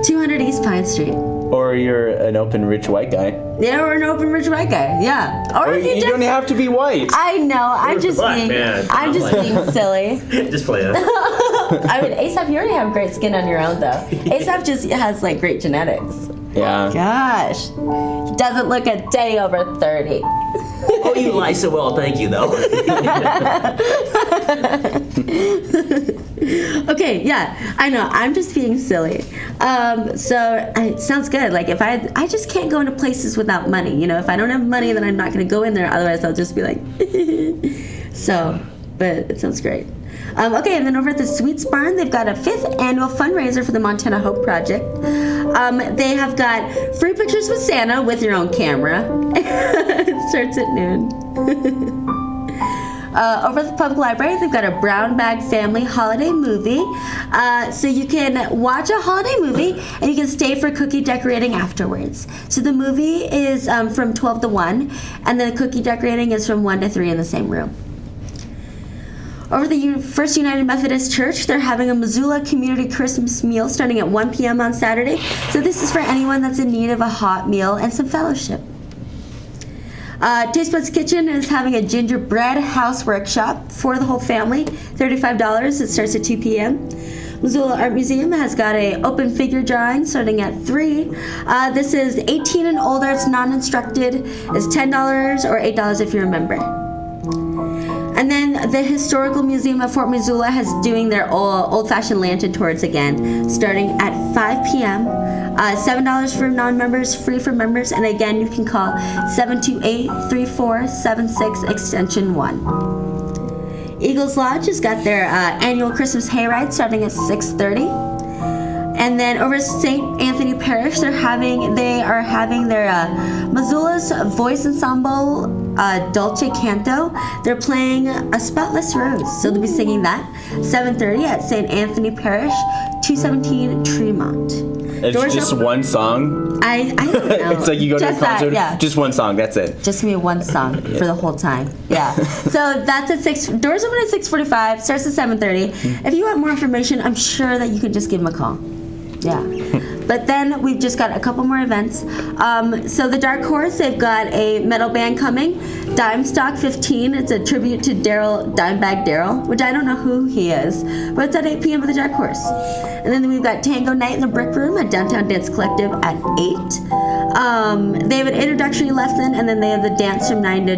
200 East Pine Street. Or you're an open rich white guy. Yeah, or an open rich white guy. Yeah. Or if you don't have to be white. I know. I'm just being silly. Just playing. I mean, Asaph, you already have great skin on your own, though. Asaph just has like great genetics. Yeah. Gosh, he doesn't look a day over 30. Oh, you lie so well. Thank you, though. Okay, yeah, I know. I'm just being silly. So it sounds good. Like if I just can't go into places without money. If I don't have money, then I'm not going to go in there. Otherwise, I'll just be like, so. But it sounds great. Okay, and then over at the Sweets Barn, they've got a 5th annual fundraiser for the Montana Hope Project. They have got free pictures with Santa with your own camera. It starts at noon. Over at the public library, they've got a brown bag family holiday movie. So you can watch a holiday movie and you can stay for cookie decorating afterwards. So the movie is from 12 to 1, and the cookie decorating is from 1 to 3 in the same room. Over the First United Methodist Church, they're having a Missoula Community Christmas meal starting at 1 p.m. on Saturday. So this is for anyone that's in need of a hot meal and some fellowship. Taste Buds Kitchen is having a gingerbread house workshop for the whole family, $35. It starts at 2 p.m. Missoula Art Museum has got a open figure drawing starting at 3. This is 18 and older. It's non-instructed. It's $10 or $8 if you're a member. And then the Historical Museum of Fort Missoula has doing their old-fashioned lantern tours again, starting at 5 p.m. $7 for non-members, free for members, and again, you can call 728-3476 extension 1. Eagles Lodge has got their annual Christmas hayride starting at 6:30. And then over St. Anthony Parish, they are having their Missoula's Voice Ensemble Dolce Canto. They're playing A Spotless Rose, so they'll be singing that 7:30 at St. Anthony Parish, 217 Tremont. It's just one song? I don't know. It's like you go to a concert, just one song, that's it. Just give me one song for the whole time. Yeah. So that's at 6. Doors open at 6:45, starts at 7:30. If you want more information, I'm sure that you can just give them a call. Yeah. But then we've just got a couple more events. So the Dark Horse, they've got a metal band coming, Dime Stock 15. It's a tribute to Dimebag Daryl, which I don't know who he is, but it's at 8 p.m. at the Dark Horse. And then we've got Tango Night in the Brick Room at Downtown Dance Collective at 8. They have an introductory lesson, and then they have the dance from 9 to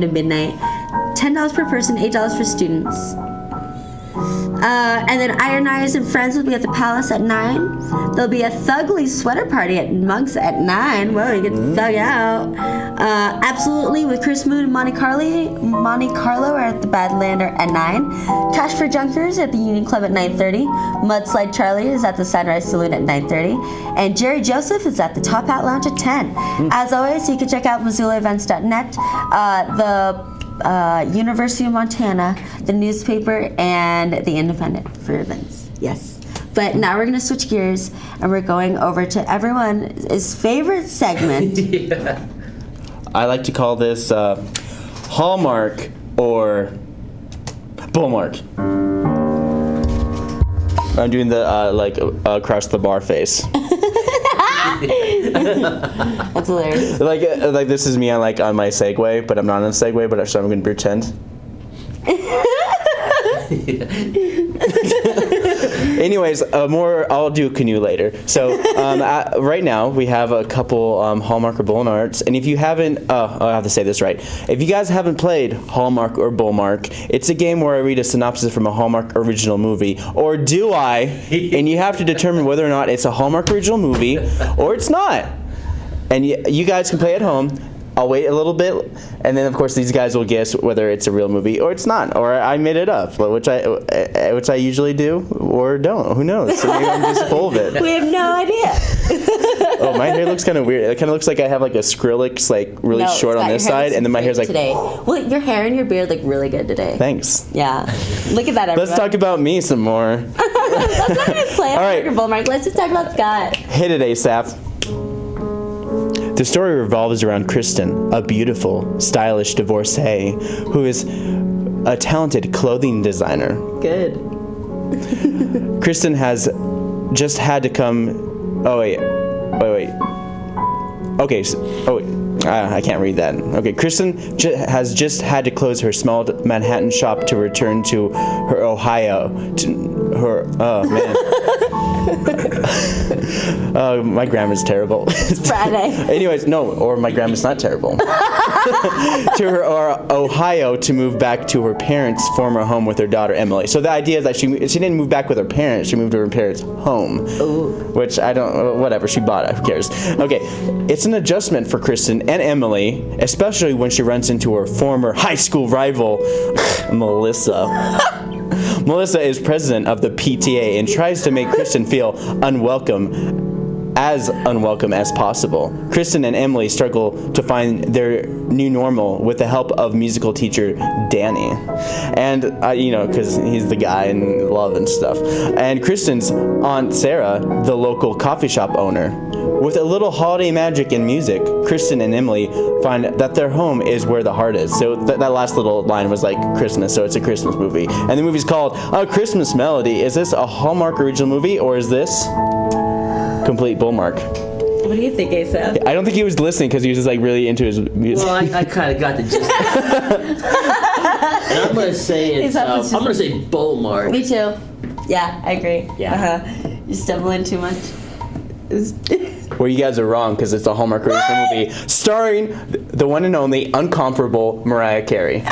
midnight. $10 per person, $8 for students. And then Iron Eyes and Friends will be at the Palace at 9. There'll be a Thugly Sweater Party at Mugs at 9. Whoa, you get to thug out. Absolutely with Chris Moon and Monte Carlo are at the Badlander at 9. Cash for Junkers at the Union Club at 9:30. Mudslide Charlie is at the Sunrise Saloon at 9:30. And Jerry Joseph is at the Top Hat Lounge at 10. As always, you can check out MissoulaEvents.net. University of Montana, the newspaper, and the Independent for events. Yes. But now we're going to switch gears, and we're going over to everyone's favorite segment. Yeah. I like to call this Hallmark or Bullmark. I'm doing the across the bar face. That's hilarious. Like this is me on my Segway, but I'm not on a Segway, but so I'm going to pretend. Anyways, I'll do a canoe later. So right now we have a couple Hallmark or Bullmarks, and if you haven't, I have to say this right. If you guys haven't played Hallmark or Bullmark, it's a game where I read a synopsis from a Hallmark original movie, or do I? And you have to determine whether or not it's a Hallmark original movie or it's not. And you guys can play at home. I'll wait a little bit, and then of course these guys will guess whether it's a real movie or it's not, or I made it up, which I usually do or don't. Who knows? So maybe I'm just full of it. We have no idea. Oh, my hair looks kind of weird. It kind of looks like I have a Skrillex, really short on this side, and then my hair's today. Well, your hair and your beard look really good today. Thanks. Yeah. Look at that, everyone. Let's talk about me some more. Let's not even play All right. Bullmark. Let's just talk about Scott. Hit it, Asaph. The story revolves around Kristen, a beautiful, stylish divorcee who is a talented clothing designer. Good. Kristen has just had to come... Oh, wait. Okay, I can't read that. Okay, Kristen has just had to close her small Manhattan shop to return to her Ohio. My grammar's terrible. It's Friday. Anyways, or my grammar's not terrible. To her Ohio to move back to her parents' former home with her daughter Emily. So the idea is that she didn't move back with her parents. She moved to her parents' home. Ooh. Which I don't. Whatever. She bought it. Who cares? Okay, it's an adjustment for Kristen and Emily, especially when she runs into her former high school rival, Melissa. Melissa is president of the PTA and tries to make Kristen feel unwelcome as unwelcome as possible. Kristen and Emily struggle to find their new normal with the help of musical teacher Danny. And, because he's the guy in love and stuff. And Kristen's Aunt Sarah, the local coffee shop owner. With a little holiday magic and music, Kristen and Emily find that their home is where the heart is. So that last little line was like Christmas, so it's a Christmas movie. And the movie's called A Christmas Melody. Is this a Hallmark original movie, or is this complete Bullmark? What do you think, Asaph? I don't think he was listening because he was just like really into his music. Well, I kind of got the gist. And I'm gonna say I'm gonna say Bullmark. Me too. Yeah, I agree. Yeah. You're stumbling too much. Well, you guys are wrong because it's a Hallmark original movie starring the one and only incomparable Mariah Carey.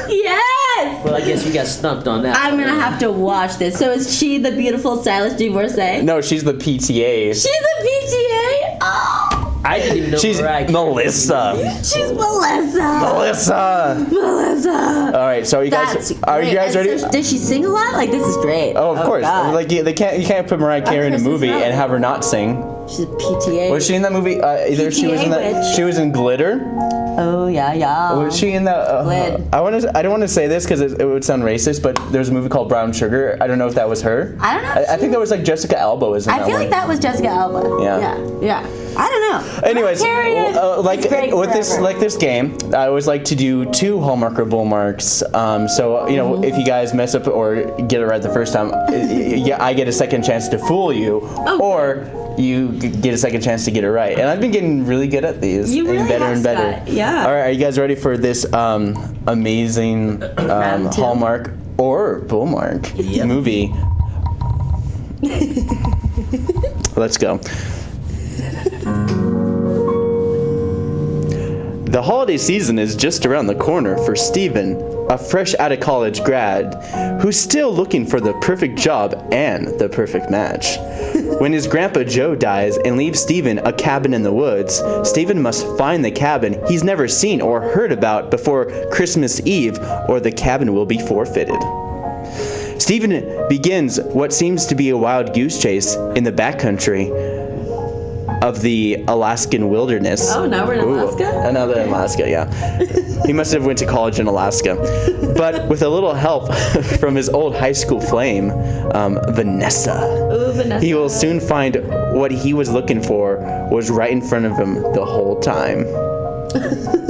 Yes! Well, I guess we got stumped on that. I'm gonna have to watch this. So is she the beautiful stylish divorcee? No, she's the PTA. She's the PTA? Oh! I didn't even know She's Mariah Carey. Melissa. She's Melissa. All right, so you guys are you guys ready? So, does she sing a lot? Like, this is great. Oh, of course. God. Like you can't put Mariah Carey in a Christmas movie Melody. and have her not sing. She's a PTA. Was she in that movie? Either she was in that. PTA witch. She was in Glitter. Oh yeah. Was she in that? Glid. I don't want to say this because it would sound racist, but there's a movie called Brown Sugar. I don't know if that was her. I don't know. I think that was like Jessica Alba was in that I feel one. like that was Jessica Alba. Yeah. I don't know. Anyways, like great with forever. this game, I always like to do 2 Hallmark or Bullmarks. So if you guys mess up or get it right the first time, I get a second chance to fool you, or you get a second chance to get it right. And I've been getting really good at these, You really better have, and better. Scott. Yeah. All right, are you guys ready for this amazing Hallmark or Bullmark movie? Let's go. The holiday season is just around the corner for Steven, a fresh out of college grad who's still looking for the perfect job and the perfect match. When his grandpa Joe dies and leaves Steven a cabin in the woods, Steven must find the cabin he's never seen or heard about before Christmas Eve, or the cabin will be forfeited. Steven begins what seems to be a wild goose chase in the backcountry of the Alaskan wilderness. Oh, now we're in Alaska? Now they're in Alaska, yeah. He must have went to college in Alaska. But with a little help from his old high school flame, Vanessa. Ooh, Vanessa. He will soon find what he was looking for was right in front of him the whole time.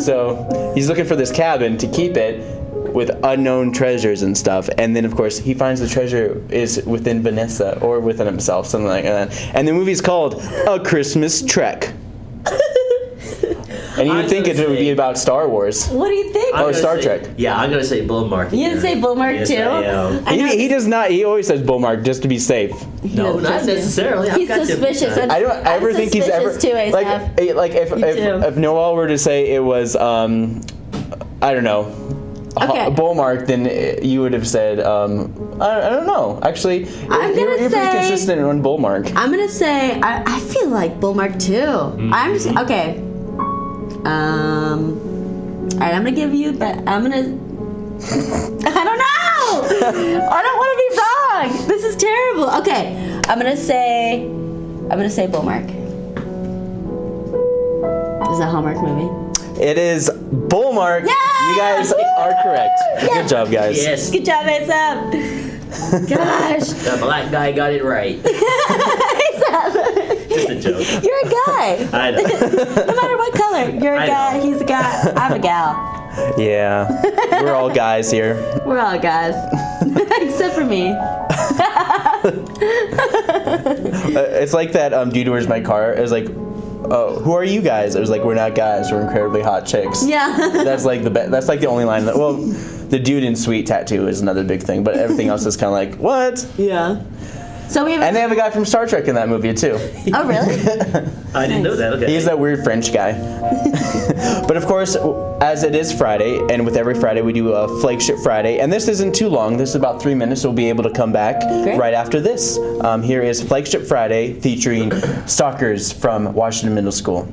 So he's looking for this cabin to keep it with unknown treasures and stuff, and then of course he finds the treasure is within Vanessa or within himself, something like that. And the movie's called A Christmas Trek. And you would think it would be about Star Wars. What do you think? Or Star Trek. Yeah, I'm gonna say Bullmark. You didn't say Bullmark Yes, too? I am. He does not. He always says Bullmark just to be safe. No, not necessarily. He's suspicious. I don't ever think he's ever too, like Asaph. if Noelle were to say it was I don't know. Okay. Bullmark, then you would have said, I don't know. Actually, you're pretty consistent on Bullmark. I'm gonna say, I feel like Bullmark too. I'm just, okay. Alright, I'm gonna give you that. I don't know! I don't want to be wrong! This is terrible. Okay, I'm gonna say Bullmark. Is that a Hallmark movie? It is Bullmark. Yeah! You guys are correct. Yeah. Good job, guys. Yes. Good job, Asaph. Gosh. The black guy got it right. Asaph. Just a joke. You're a guy. I know. No matter what color. You're a guy, he's a guy, I'm a gal. Yeah. We're all guys here. We're all guys. Except for me. It's like that Dude, Where's My Car? It was like, oh, who are you guys? It was like, we're not guys, we're incredibly hot chicks. Yeah. That's like that's like the only line that, well, the dude in Sweet tattoo is another big thing, but everything else is kind of like, what? Yeah. So we have And they have a guy from Star Trek in that movie too. Oh, really? I didn't know that. Okay. He's that weird French guy. But of course, as it is Friday, and with every Friday we do a Flagship Friday, and this isn't too long. This is about 3 minutes. We'll be able to come back right after this. Here is Flagship Friday featuring stalkers from Washington Middle School.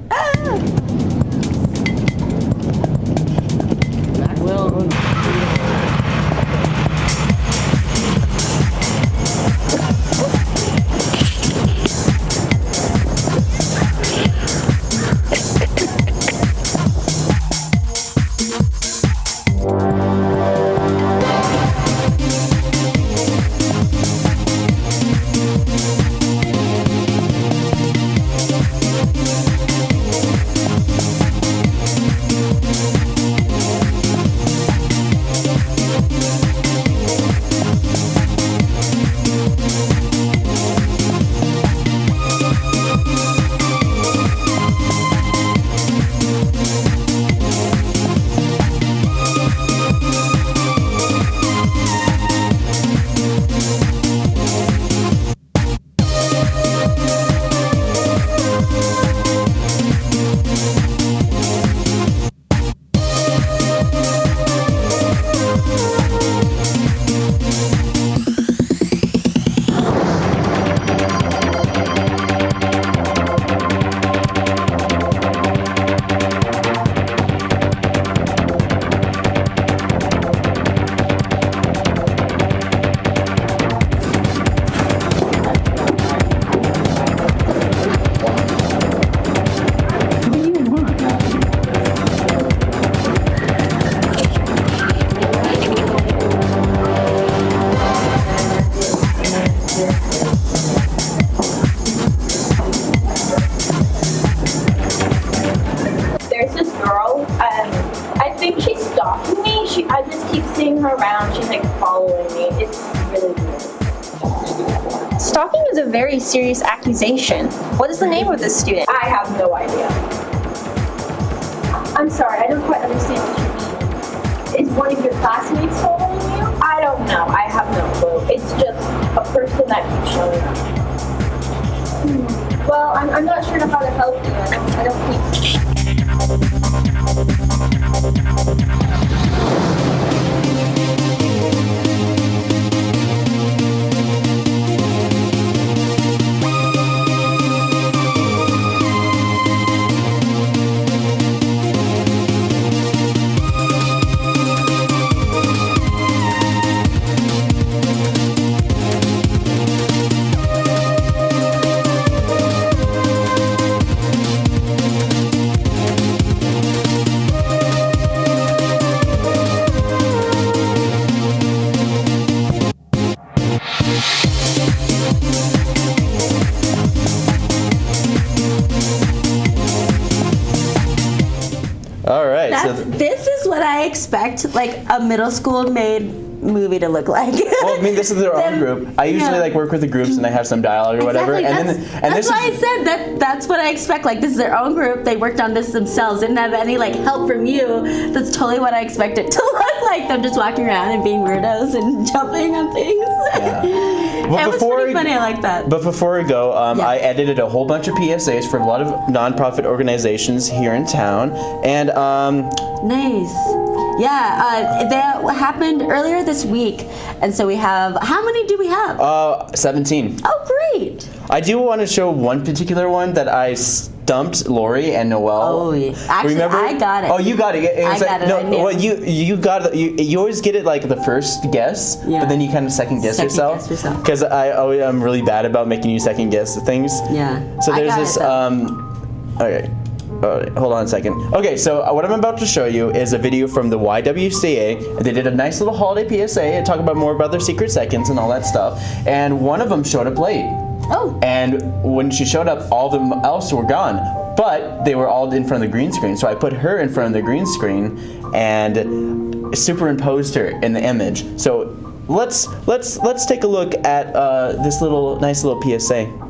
Stalking is a very serious accusation. What is the name of this student? I have no idea. I'm sorry, I don't quite understand what you mean. Is one of your classmates following you? I don't know. I have no clue. It's just a person that keeps showing up. Well, I'm not sure how to help you. I don't think. All right. This is what I expect, like a middle school made movie to look like. Well, I mean, this is their own group. I usually like work with the groups and I have some dialogue or whatever. Exactly. That's why I said that's what I expect. Like, this is their own group. They worked on this themselves. Didn't have any like help from you. That's totally what I expect it to look like. Them just walking around and being weirdos and jumping on things. Yeah. It was pretty funny. I like that. But before we go, I edited a whole bunch of PSAs for a lot of nonprofit organizations here in town, and nice. Yeah, that happened earlier this week, and so we have. How many do we have? 17. Oh, great! I do want to show one particular one that I stumped Lori and Noelle. Oh, yeah. Actually, remember? I got it. Oh, you got it. I got it. No, I knew. well, you got it. You always get it like the first guess, but then you kind of second guess yourself. Because I'm really bad about making you second guess things. Yeah. So there's this. Okay. Hold on a second. Okay, so what I'm about to show you is a video from the YWCA. They did a nice little holiday PSA and talk about more about their secret seconds and all that stuff. And one of them showed up late. Oh. And when she showed up, all of them else were gone. But they were all in front of the green screen. So I put her in front of the green screen and superimposed her in the image. So let's take a look at this nice little PSA.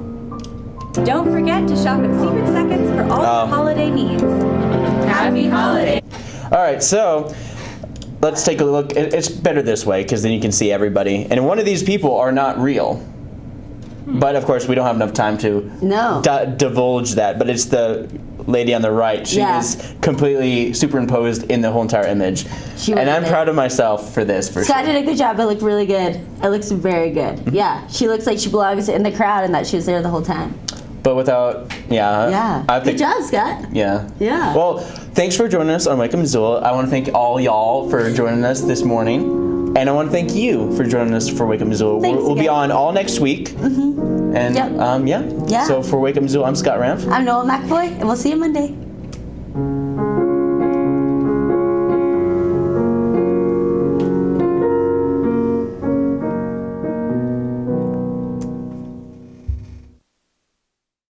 Don't forget to shop at Secret Seconds for all your holiday needs. Happy holiday! All right, so let's take a look. It's better this way because then you can see everybody. And one of these people are not real. But of course, we don't have enough time to divulge that. But it's the lady on the right. She is completely superimposed in the whole entire image. And I'm proud of myself for this. Scott did a good job. It looked really good. It looks very good. Mm-hmm. Yeah, she looks like she belongs in the crowd and that she was there the whole time. But without, Good job, Scott. Yeah. Yeah. Well, thanks for joining us on Up Missoula. I want to thank all y'all for joining us this morning. And I want to thank you for joining us for Wake Up Missoula. We'll be on all next week. Mm-hmm. And So for Wake Up Missoula, I'm Scott Ramp. I'm Noelle McAvoy, and we'll see you Monday.